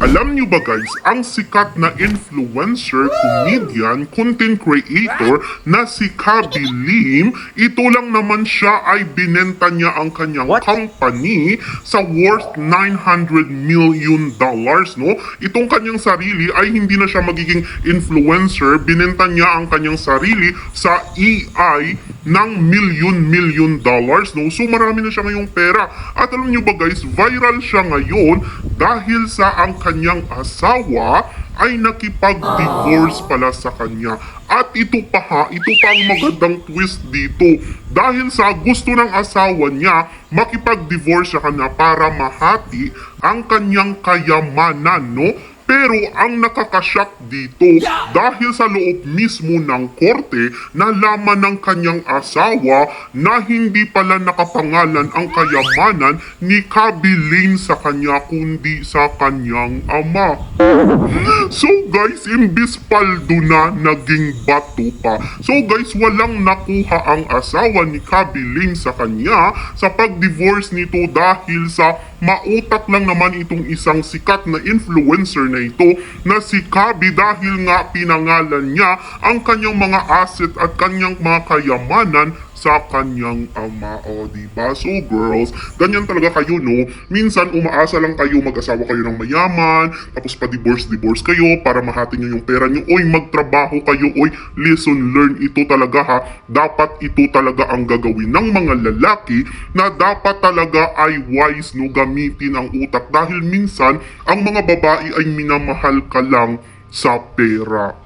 Alam niyo ba guys, ang sikat na influencer, comedian, content creator na si Khaby Lim, ito lang naman siya ay binenta niya ang kanyang company sa worth $900 million, no? Itong kanyang sarili ay hindi na siya magiging influencer, binenta niya ang kanyang sarili sa EI ng million dollars, no? So marami na siya ngayong pera. At alam niyo ba guys, viral siya ngayon dahil sa ang kanyang asawa ay nakipag-divorce pala sa kanya. At ito pa ang magandang twist dito. Dahil sa gusto ng asawa niya, makipag-divorce siya kanya para mahati ang kanyang kayamanan, no? Pero ang nakakashock dito, dahil sa loob mismo ng korte, nalaman ng kanyang asawa na hindi pala nakapangalan ang kayamanan ni Khaby Lim sa kanya, kundi sa kanyang ama. So guys, imbis paldo na, naging bato pa. So guys, walang nakuha ang asawa ni Khaby Lim sa kanya sa pag-divorce nito dahil sa mautak lang naman itong isang sikat na influencer na ito na si Khaby, dahil nga pinangalan niya ang kanyang mga asset at kanyang mga kayamanan sa kanyang ama. O diba? So girls, ganyan talaga kayo, no? Minsan umaasa lang kayo, mag-asawa kayo ng mayaman, tapos pa-divorce kayo para mahati nyo yung pera nyo. Oy, magtrabaho kayo. Oy, lesson learn ito talaga ha. Dapat ito talaga ang gagawin ng mga lalaki, na dapat talaga ay wise, no? Gamitin ang utak, dahil minsan ang mga babae ay minamahal ka lang sa pera.